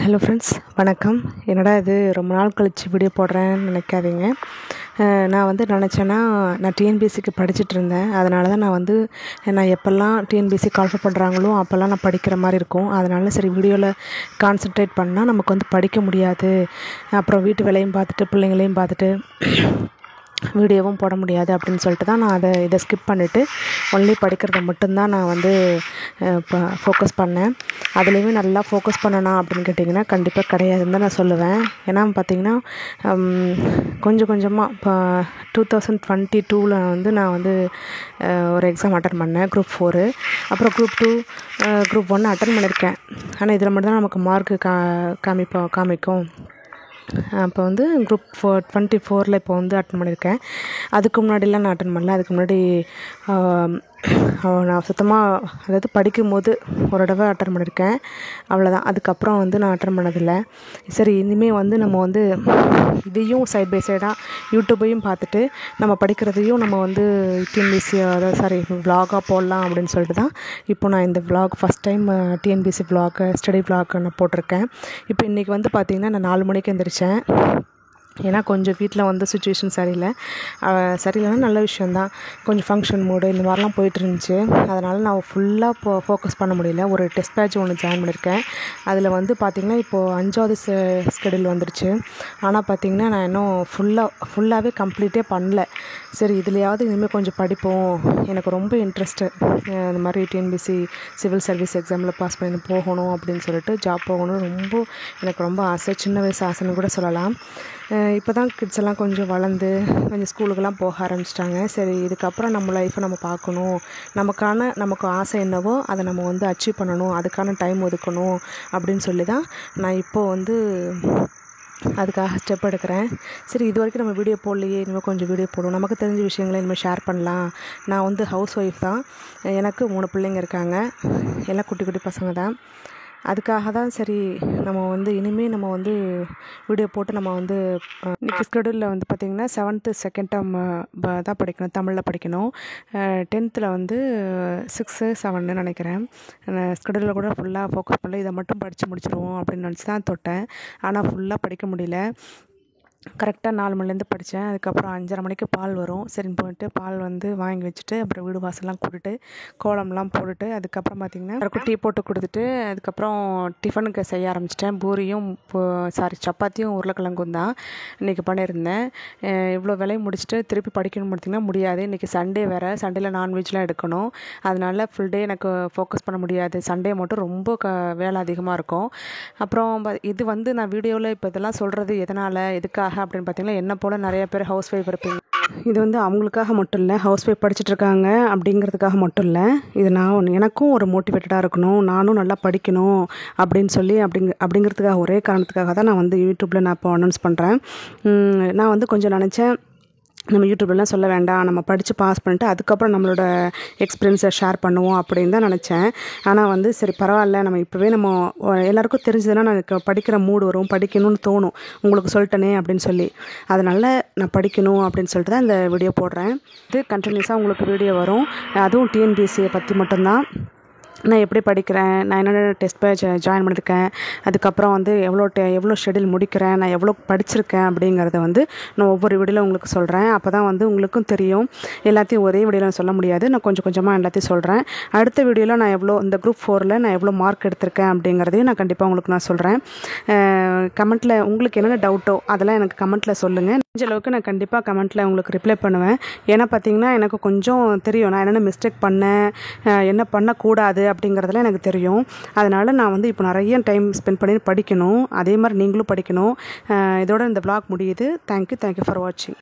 Hello friends, வணக்கம். என்னடா இது ரொம்ப நாள் கழித்து வீடியோ போடுறேன்னு நினைக்காதீங்க. நான் வந்து நினச்சேன்னா, நான் டிஎன்பிஎஸ்சிக்கு படிச்சுட்டு இருந்தேன். அதனால தான் நான் எப்போல்லாம் டிஎன்பிஎஸ்சி கால்ஃபர் பண்ணுறாங்களோ அப்போல்லாம் நான் படிக்கிற மாதிரி இருக்கும். அதனால சரி வீடியோவில் கான்சன்ட்ரேட் பண்ணால் நமக்கு வந்து படிக்க முடியாது, அப்புறம் வீட்டு வேலையும் பார்த்துட்டு பிள்ளைங்களையும் பார்த்துட்டு வீடியோவும் போட முடியாது அப்படின்னு சொல்லிட்டு தான் நான் இதை ஸ்கிப் பண்ணிவிட்டு ஒன்லி படிக்கிறத மட்டும்தான் நான் வந்து இப்போ ஃபோக்கஸ் பண்ணேன். அதுலேயுமே நல்லா ஃபோக்கஸ் பண்ணனா அப்படின்னு கேட்டிங்கன்னா கண்டிப்பாக கிடையாதுன்னு தான் நான் சொல்லுவேன். ஏன்னா பார்த்திங்கன்னா கொஞ்சம் கொஞ்சமாக இப்போ 2022 வந்து நான் வந்து ஒரு எக்ஸாம் அட்டன் பண்ணேன், குரூப் 4. அப்புறம் குரூப் 2 குரூப் 1 அட்டன் பண்ணியிருக்கேன். ஆனால் இதில் மட்டும் தான் நமக்கு மார்க்கு காமிக்கும். அப்போ வந்து குரூப் 24 இப்போ வந்து அட்டன் பண்ணியிருக்கேன். அதுக்கு முன்னாடிலாம் நான் அட்டன் பண்ணல. அதுக்கு முன்னாடி நான் சுத்தமாக அதாவது படிக்கும்போது ஒரு தடவை அட்டன் பண்ணியிருக்கேன், அவ்வளோதான். அதுக்கப்புறம் வந்து நான் அட்டன் பண்ணதில்லை. சரி, இனிமேல் வந்து நம்ம வந்து இதையும் சைட் பை சைடாக யூடியூப்பையும் பார்த்துட்டு நம்ம படிக்கிறதையும் நம்ம வந்து டிஎன்பிஎஸ்சி அதாவது விலாகாக போடலாம் அப்படின்னு சொல்லிட்டு தான் இப்போ நான் இந்த vlog first time TNPSC vlog study vlog நான் போட்டிருக்கேன். இப்போ இன்றைக்கி வந்து பார்த்திங்கன்னா நான் 4 மணிக்கு எழுந்திரிச்சேன். ஏன்னா கொஞ்சம் வீட்டில் வந்து சுச்சுவேஷன் சரியில்லைன்னா நல்ல விஷயந்தான். கொஞ்சம் ஃபங்க்ஷன் மூடு இந்த மாதிரிலாம் போயிட்டு இருந்துச்சு. அதனால் நான் ஃபுல்லாக ஃபோக்கஸ் பண்ண முடியல. ஒரு டெஸ்ட் பேட்ச் ஒன்று ஜாயின் பண்ணியிருக்கேன். அதில் வந்து பார்த்திங்கன்னா இப்போது 5வது ஸ்கெடியூல் வந்துடுச்சு. ஆனால் பார்த்திங்கன்னா நான் இன்னும் ஃபுல்லாகவே கம்ப்ளீட்டே பண்ணல. சரி, இதுலையாவது இனிமேல் கொஞ்சம் படிப்போம். எனக்கு ரொம்ப இன்ட்ரெஸ்ட்டு இந்த மாதிரி டிஎன்பிஎஸ்சி சிவில் சர்வீஸ் எக்ஸாமில் பாஸ் பண்ணி போகணும் அப்படின்னு சொல்லிட்டு ஜாப் போகணும் எனக்கு ரொம்ப ஆசை. சின்ன வயசு ஆசைன்னு கூட சொல்லலாம். இப்போ தான் கிட்ஸ் எல்லாம் கொஞ்சம் வளர்ந்து கொஞ்சம் ஸ்கூலுக்கெல்லாம் போக ஆரம்பிச்சிட்டாங்க. சரி, இதுக்கப்புறம் நம்ம லைஃப்பை நம்ம பார்க்கணும், நமக்கு ஆசை என்னவோ அதை நம்ம வந்து அச்சீவ் பண்ணணும், அதுக்கான டைம் ஒதுக்கணும் அப்படின்னு சொல்லி தான் நான் இப்போது வந்து அதுக்காக ஸ்டெப் எடுக்கிறேன். சரி, இது வரைக்கும் நம்ம வீடியோ போடலையே, இனிமேல் கொஞ்சம் வீடியோ போடுவோம், நமக்கு தெரிஞ்ச விஷயங்களை இனிமேல் ஷேர் பண்ணலாம். நான் வந்து ஹவுஸ் ஒய்ஃப் தான். எனக்கு 3 பிள்ளைங்க இருக்காங்க. எல்லாம் குட்டி குட்டி பசங்க தான். அதுக்காக தான் சரி நம்ம வந்து இனிமேல் நம்ம வந்து வீடியோ போட்டு நம்ம வந்து இன்றைக்கி ஸ்கெடியூலில் வந்து பார்த்திங்கன்னா 7th செகண்ட் டேர்ம் தான் படிக்கணும், தமிழில் படிக்கணும். 10th வந்து 6, 7 நினைக்கிறேன். ஸ்கெடியூலில் கூட ஃபுல்லாக ஃபோக்கஸ் பண்ணல. இதை மட்டும் படித்து முடிச்சிடுவோம் அப்படின்னு நினச்சி தான் தொட்டேன். ஆனால் ஃபுல்லாக படிக்க முடியல. கரெக்டாக 4 மணிலேருந்து படித்தேன். அதுக்கப்புறம் 5:30 மணிக்கு பால் வரும். சரின்னு போயிட்டு பால் வந்து வாங்கி வச்சுட்டு அப்புறம் வீடு வாசல்லாம் கூட்டிட்டு கோலம்லாம் போட்டுட்டு அதுக்கப்புறம் பார்த்திங்கன்னா எல்லாருக்கும் டீ போட்டு கொடுத்துட்டு அதுக்கப்புறம் டிஃபனுக்கு செய்ய ஆரம்பிச்சிட்டேன். பூரியும் சப்பாத்தியும் உருளைக்கிழங்கும் தான் இன்றைக்கி பண்ணியிருந்தேன். இவ்வளோ வேலையும் முடிச்சுட்டு திருப்பி படிக்கணும் பார்த்திங்கன்னா முடியாது. இன்றைக்கி சண்டே வேறு, சண்டேயில் நான்வெஜ்லாம் எடுக்கணும். அதனால ஃபுல் டே எனக்கு ஃபோக்கஸ் பண்ண முடியாது. சண்டே மட்டும் ரொம்ப வேலை அதிகமாக இருக்கும். அப்புறம் இது வந்து நான் வீடியோவில் இப்போ இதெல்லாம் சொல்கிறது எதுக்காக அப்படின்னு பார்த்தீங்கன்னா, என்ன போல் நிறைய பேர் ஹவுஸ் ஒய்ஃப் இருப்பீங்க. இது வந்து அவங்களுக்காக மட்டும் இல்லை, ஹவுஸ் ஒய்ஃப் படிச்சுட்ருக்காங்க அப்படிங்கிறதுக்காக மட்டும் இல்லை. இது எனக்கும் ஒரு மோட்டிவேட்டடாக இருக்கணும், நானும் நல்லா படிக்கணும் அப்படின்னு சொல்லி அப்படிங்கிறதுக்காக ஒரே காரணத்துக்காக தான் நான் வந்து யூடியூப்பில் நான் இப்போ அனௌன்ஸ் பண்ணுறேன். நான் வந்து கொஞ்சம் நினச்சேன், நம்ம யூடியூப்லாம் சொல்ல வேண்டாம், நம்ம படித்து பாஸ் பண்ணிட்டு அதுக்கப்புறம் நம்மளோட எக்ஸ்பீரியன்ஸை ஷேர் பண்ணுவோம் அப்படின்னு தான் நினச்சேன். ஆனால் வந்து சரி பரவாயில்ல, நம்ம இப்போவே நம்ம எல்லாேருக்கும் தெரிஞ்சதுன்னா எனக்கு படிக்கிற மூடு வரும், படிக்கணும்னு தோணும், உங்களுக்கு சொல்லிட்டேனே அப்படின்னு சொல்லி. அதனால் நான் படிக்கணும் அப்படின்னு சொல்லிட்டு தான் இந்த வீடியோ போடுறேன். இது கண்டினியூஸாக உங்களுக்கு வீடியோ வரும். அதுவும் டிஎன்பிஎஸ்சியை பற்றி மட்டும்தான். நான் எப்படி படிக்கிறேன், நான் என்னென்ன டெஸ்ட் பேட்ச் ஜாயின் பண்ணியிருக்கேன், அதுக்கப்புறம் வந்து எவ்வளோ ஷெடியூல் முடிக்கிறேன், நான் எவ்வளோ படிச்சிருக்கேன் அப்படிங்கிறத வந்து நான் ஒவ்வொரு வீடியோவில் உங்களுக்கு சொல்கிறேன். அப்போ தான் வந்து உங்களுக்கும் தெரியும். எல்லாத்தையும் ஒரே வீடியோவில் சொல்ல முடியாது, நான் கொஞ்சம் கொஞ்சமாக எல்லாத்தையும் சொல்கிறேன். அடுத்த வீடியோவில் நான் இந்த குரூப் 4 நான் எவ்வளோ மார்க் எடுத்திருக்கேன் அப்படிங்கிறதையும் நான் கண்டிப்பாக உங்களுக்கு நான் சொல்கிறேன். கமெண்ட்டில் உங்களுக்கு என்னென்ன டவுட்டோ அதெல்லாம் எனக்கு கமெண்ட்டில் சொல்லுங்கள். முடிஞ்ச அளவுக்கு நான் கண்டிப்பாக கமெண்ட்டில் உங்களுக்கு ரிப்ளை பண்ணுவேன். ஏன்னா பார்த்திங்கன்னா எனக்கு கொஞ்சம் தெரியும் நான் என்னென்ன மிஸ்டேக் பண்ணேன், என்ன பண்ணக்கூடாது அப்படிங்கிறதுலாம் எனக்கு தெரியும். அதனால் நான் வந்து இப்போ நிறைய டைம் ஸ்பெண்ட் பண்ணி படிக்கணும். அதே மாதிரி நீங்களும் படிக்கணும். இதோட இந்த vlog முடியுது. தேங்க்யூ ஃபார் வாட்சிங்.